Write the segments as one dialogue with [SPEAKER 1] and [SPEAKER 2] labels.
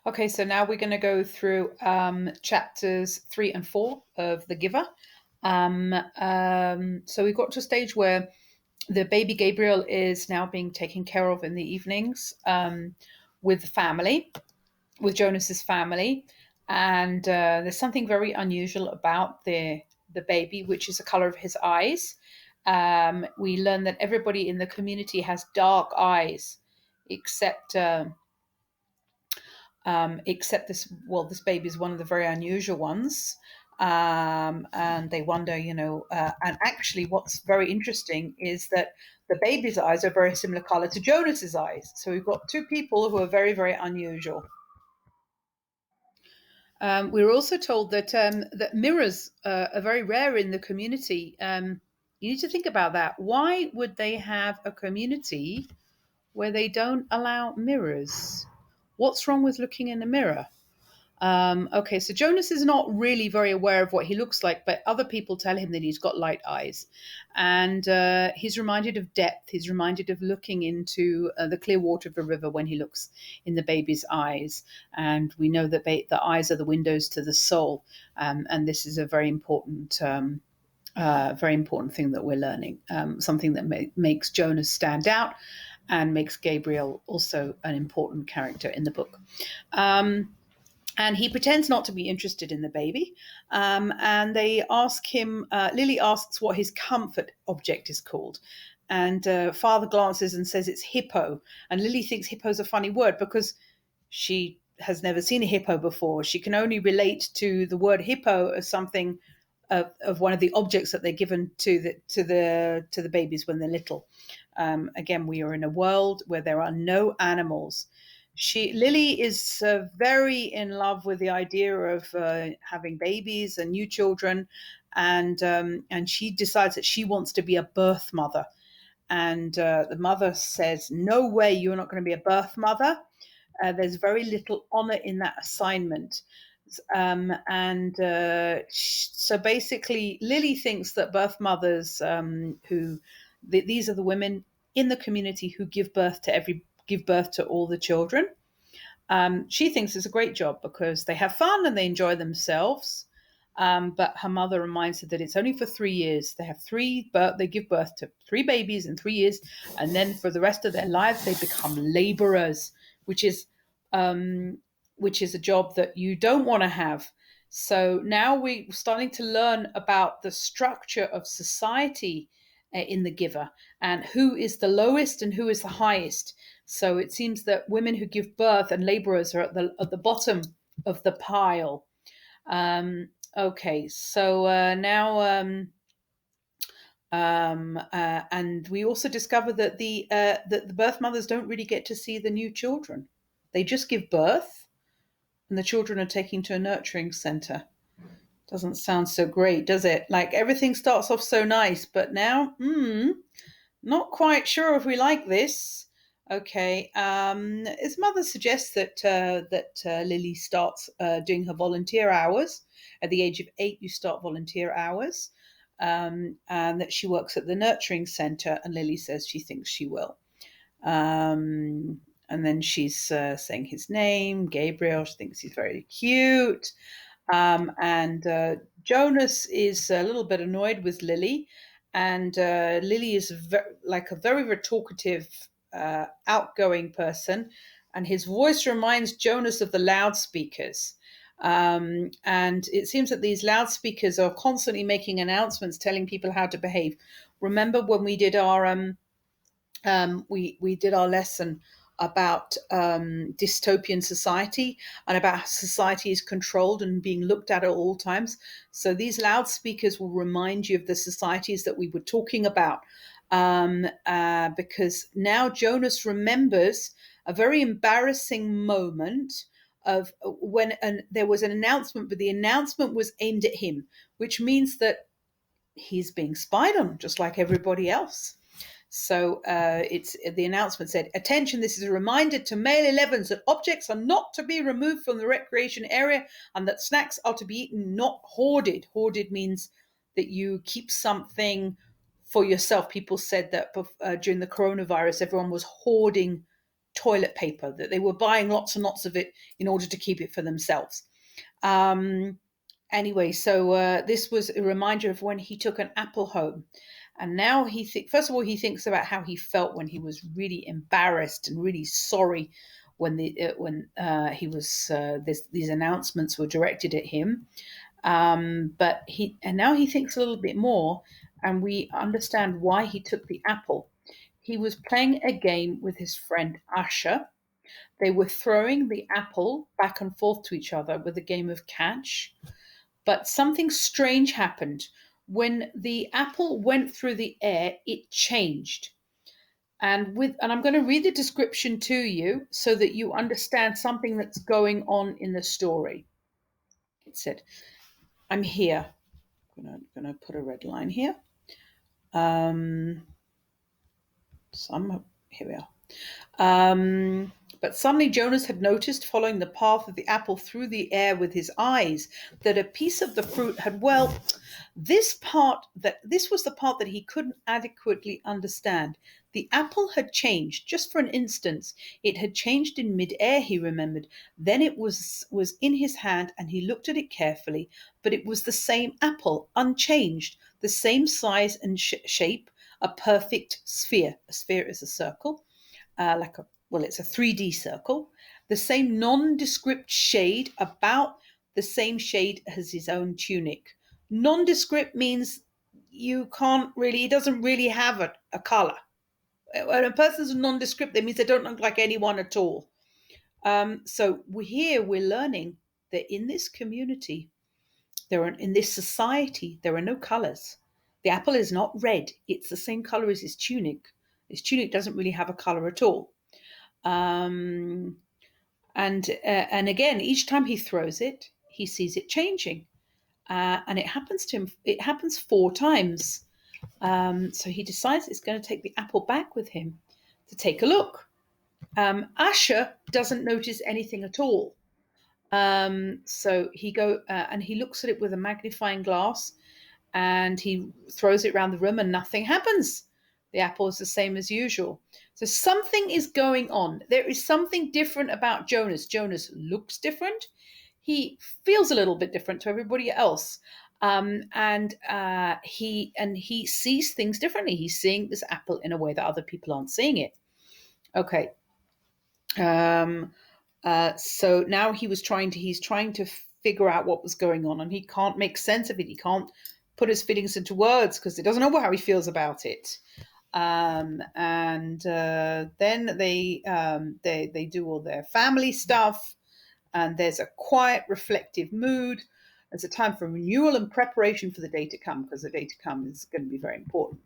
[SPEAKER 1] Okay, so now we're going to go through chapters 3 and 4 of The Giver. So we got to a stage where the baby Gabriel is now being taken care of in the evenings with the family, with Jonas's family, and there's something very unusual about the baby, which is the color of his eyes. We learn that everybody in the community has dark eyes, except. Except this, well, this baby is one of the very unusual ones. And they wonder, and actually, what's very interesting is that the baby's eyes are very similar color to Jonas's eyes. So we've got two people who are very, very unusual. We were also told that mirrors are very rare in the community. You need to think about that. Why would they have a community where they don't allow mirrors? What's wrong with looking in a mirror? Okay, so Jonas is not really very aware of what he looks like, but other people tell him that he's got light eyes. And he's reminded of depth. He's reminded of looking into the clear water of a river when he looks in the baby's eyes. And we know that the eyes are the windows to the soul. And this is a very important thing that we're learning, something that makes Jonas stand out and makes Gabriel also an important character in the book. And he pretends not to be interested in the baby. And they ask him, Lily asks what his comfort object is called. And Father glances and says it's hippo. And Lily thinks hippo is a funny word because she has never seen a hippo before. She can only relate to the word hippo as something of one of the objects that they're given to the babies when they're little. Again, we are in a world where there are no animals. Lily is very in love with the idea of having babies and new children, and she decides that she wants to be a birth mother. And the mother says, "No way, you're not going to be a birth mother. There's very little honor in that assignment." So basically, Lily thinks that birth mothers, these are the women in the community who give birth to all the children. She thinks it's a great job because they have fun and they enjoy themselves. But her mother reminds her that it's only for 3 years. They give birth to 3 babies in 3 years, and then for the rest of their lives they become laborers, which is a job that you don't want to have. So now we're starting to learn about the structure of society in the Giver, and who is the lowest and who is the highest. So it seems that women who give birth and laborers are at the bottom of the pile. Okay, so now, and we also discover that the birth mothers don't really get to see the new children. They just give birth, and the children are taken to a nurturing center. Doesn't sound so great, does it? Like everything starts off so nice, but now, not quite sure if we like this. Okay, his mother suggests that Lily starts doing her volunteer hours. At the age of 8, you start volunteer hours, and that she works at the nurturing center. And Lily says she thinks she will. And then she's saying his name, Gabriel. She thinks he's very cute. And Jonas is a little bit annoyed with Lily. And Lily is a very talkative, outgoing person. And his voice reminds Jonas of the loudspeakers. And it seems that these loudspeakers are constantly making announcements telling people how to behave. Remember when we did our we did our lesson about dystopian society and about how society is controlled and being looked at all times. So these loudspeakers will remind you of the societies that we were talking about, because now Jonas remembers a very embarrassing moment of when there was an announcement, but the announcement was aimed at him, which means that he's being spied on just like everybody else. So it's the announcement said, "Attention, this is a reminder to male 11s that objects are not to be removed from the recreation area and that snacks are to be eaten, not hoarded." Hoarded means that you keep something for yourself. People said that during the coronavirus, everyone was hoarding toilet paper, that they were buying lots and lots of it in order to keep it for themselves. Anyway, so this was a reminder of when he took an apple home. And now first of all, he thinks about how he felt when he was really embarrassed and really sorry when these announcements were directed at him. But now he thinks a little bit more, and we understand why he took the apple. He was playing a game with his friend Asher. They were throwing the apple back and forth to each other with a game of catch. But something strange happened. When the apple went through the air, it changed. And I'm going to read the description to you so that you understand something that's going on in the story. It said, I'm here. I'm going to put a red line here. Here we are. But suddenly Jonas had noticed, following the path of the apple through the air with his eyes, that a piece of the fruit had, this was the part that he couldn't adequately understand. The apple had changed just for an instant. It had changed in mid-air, he remembered. Then it was in his hand, and he looked at it carefully, but it was the same apple, unchanged, the same size and shape, a perfect sphere. A sphere is a circle, it's a 3D circle. The same nondescript shade, about the same shade as his own tunic. Nondescript means he doesn't really have a color. When a person's nondescript, that means they don't look like anyone at all. So we're learning that in this community, in this society, there are no colors. The apple is not red. It's the same color as his tunic. His tunic doesn't really have a color at all. And again, each time he throws it, he sees it changing. And it happens to him. It happens 4 times. So he decides he's going to take the apple back with him to take a look. Asher doesn't notice anything at all. So he looks at it with a magnifying glass, and he throws it around the room, and nothing happens. The apple is the same as usual. So something is going on. There is something different about Jonas. Jonas looks different. He feels a little bit different to everybody else. And he sees things differently. He's seeing this apple in a way that other people aren't seeing it. Okay. So now he's trying to figure out what was going on, and he can't make sense of it. He can't put his feelings into words because he doesn't know how he feels about it. Then they do all their family stuff, and there's a quiet, reflective mood. It's a time for renewal and preparation for the day to come, because the day to come is going to be very important,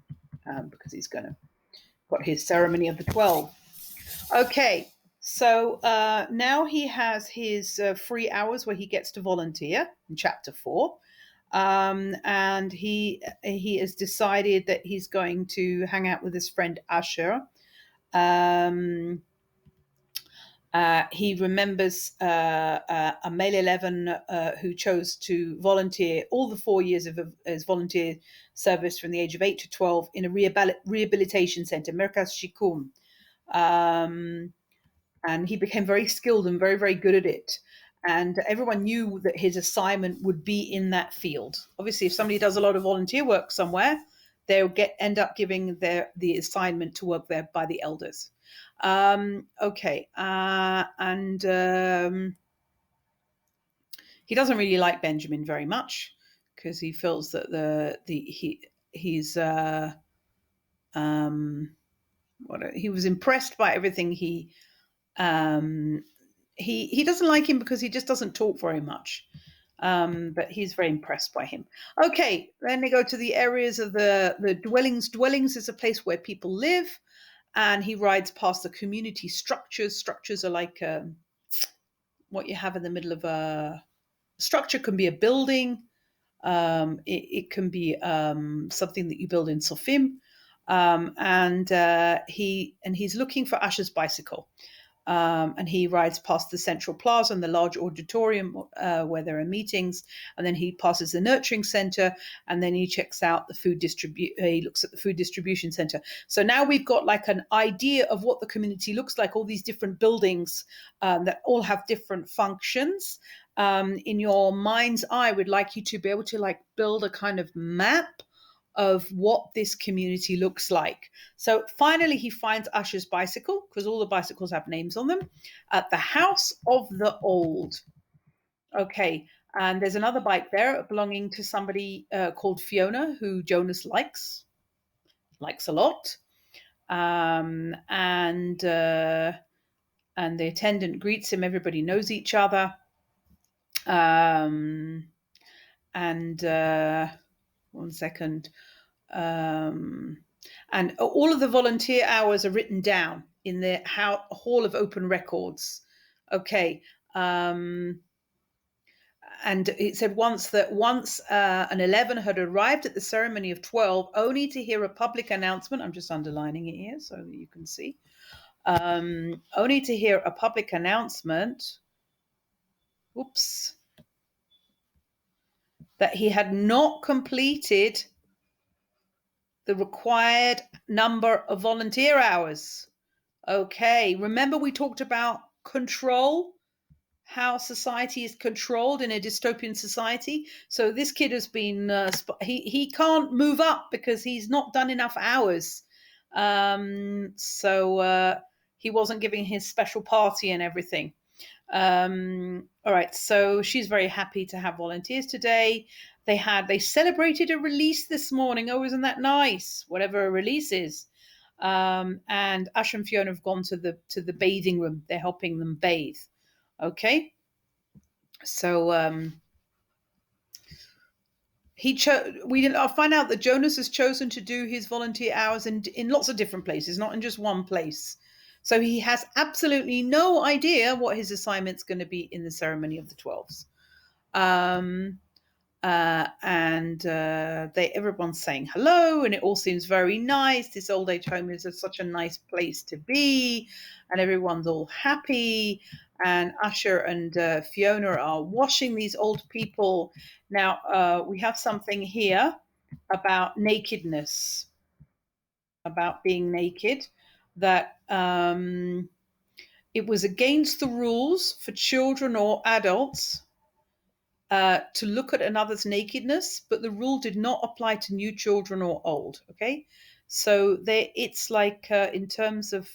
[SPEAKER 1] because he's got his ceremony of the 12. Okay. So now he has his free hours where he gets to volunteer in chapter 4. And he has decided that he's going to hang out with his friend Asher. He remembers a male 11 who chose to volunteer all the 4 years of his volunteer service from the age of 8 to 12 in a rehabilitation center, Merkaz Shikum. And he became very skilled and very, very good at it. And everyone knew that his assignment would be in that field. Obviously, if somebody does a lot of volunteer work somewhere, they'll end up giving the assignment to work there by the elders. Okay. He doesn't really like Benjamin very much, because he feels that he was impressed by everything he doesn't like him because he just doesn't talk very much. But he's very impressed by him. Okay, then they go to the areas of the dwellings. Dwellings is a place where people live, and he rides past the community structures. Structures are like what you have in the middle of a structure. Can be a building. It can be something that you build in Sofim. And he's looking for Asher's bicycle. And he rides past the central plaza and the large auditorium where there are meetings, and then he passes the nurturing center, and then he checks out the he looks at the food distribution center. So now we've got like an idea of what the community looks like, all these different buildings that all have different functions. In your mind's eye, we'd like you to be able to like build a kind of map of what this community looks like. So finally, he finds Usher's bicycle, because all the bicycles have names on them, at the House of the Old. Okay, and there's another bike there belonging to somebody called Fiona, who Jonas likes a lot. And the attendant greets him. Everybody knows each other. And one second. And all of the volunteer hours are written down in the Hall of Open Records. Okay. And it said once an 11 had arrived at the ceremony of 12, only to hear a public announcement. I'm just underlining it here so that you can see. Only to hear a public announcement. Oops. That he had not completed the required number of volunteer hours. Okay, remember we talked about control, how society is controlled in a dystopian society. So this kid has been, he can't move up because he's not done enough hours. So he wasn't giving his special party and everything. All right, so she's very happy to have volunteers today. They celebrated a release this morning. Oh, isn't that nice? Whatever a release is. And Ash and Fiona have gone to the bathing room. They're helping them bathe. Okay. So I'll find out that Jonas has chosen to do his volunteer hours in lots of different places, not in just one place. So he has absolutely no idea what his assignment's going to be in the ceremony of the 12s. Everyone's saying hello, and it all seems very nice. This old age home is such a nice place to be, and everyone's all happy. And Usher and Fiona are washing these old people. Now, we have something here about nakedness, about being naked, that it was against the rules for children or adults to look at another's nakedness, but the rule did not apply to new children or old. Okay, so it's like in terms of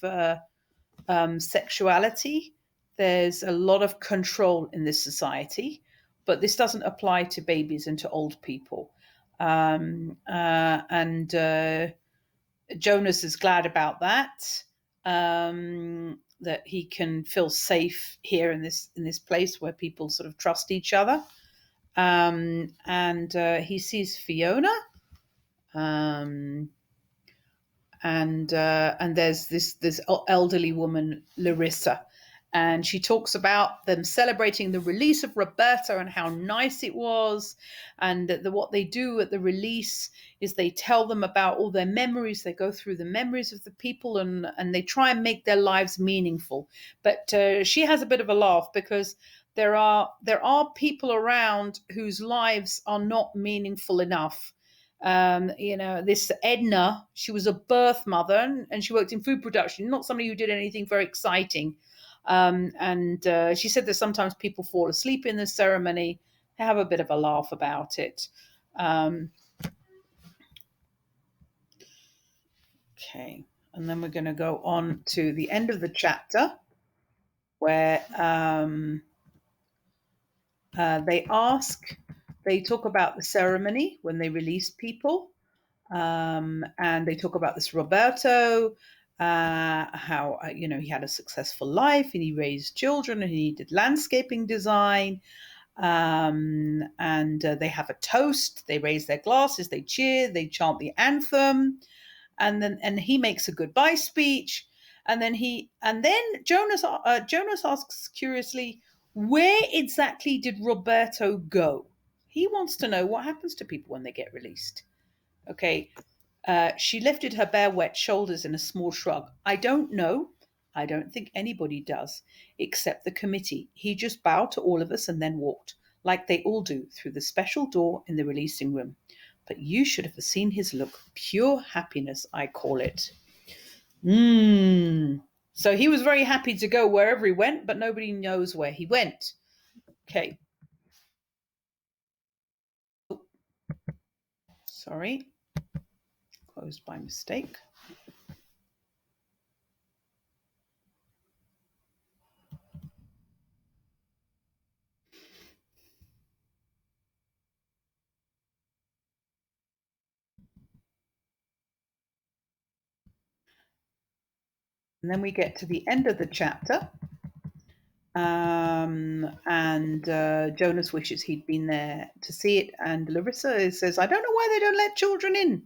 [SPEAKER 1] sexuality, there's a lot of control in this society, but this doesn't apply to babies and to old people. And Jonas is glad about that. That he can feel safe here in this place where people sort of trust each other. And he sees Fiona, and there's this elderly woman, Larissa, and she talks about them celebrating the release of Roberta and how nice it was, and what they do at the release is they tell them about all their memories. They go through the memories of the people, and they try and make their lives meaningful. But she has a bit of a laugh because there are people around whose lives are not meaningful enough. This Edna, she was a birth mother and she worked in food production, not somebody who did anything very exciting. And she said that sometimes people fall asleep in the ceremony. They have a bit of a laugh about it. Okay, and then we're going to go on to the end of the chapter where they talk about the ceremony when they released people. And they talk about this Roberto, how he had a successful life and he raised children and he did landscaping design. And they have a toast. They raise their glasses. They cheer. They chant the anthem, and he makes a goodbye speech. And then Jonas asks curiously, where exactly did Roberto go? He wants to know what happens to people when they get released. Okay. She lifted her bare, wet shoulders in a small shrug. I don't know. I don't think anybody does, except the committee. He just bowed to all of us and then walked, like they all do, through the special door in the releasing room. But you should have seen his look. Pure happiness, I call it. So he was very happy to go wherever he went, but nobody knows where he went. Okay. Sorry. Closed by mistake. And then we get to the end of the chapter. And Jonas wishes he'd been there to see it. And Larissa says, I don't know why they don't let children in.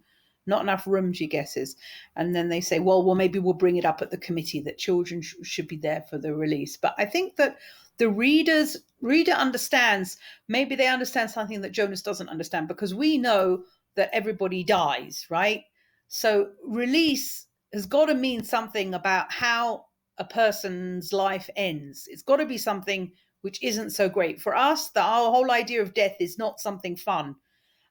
[SPEAKER 1] Not enough room, she guesses. And then they say, well, maybe we'll bring it up at the committee that children should be there for the release. But I think that the reader understands, maybe they understand something that Jonas doesn't understand, because we know that everybody dies, right? So release has got to mean something about how a person's life ends. It's got to be something which isn't so great. For us, our whole idea of death is not something fun.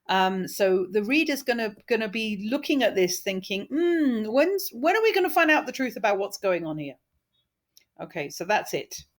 [SPEAKER 1] So the reader's gonna be looking at this thinking, when are we going to find out the truth about what's going on here? Okay, so that's it.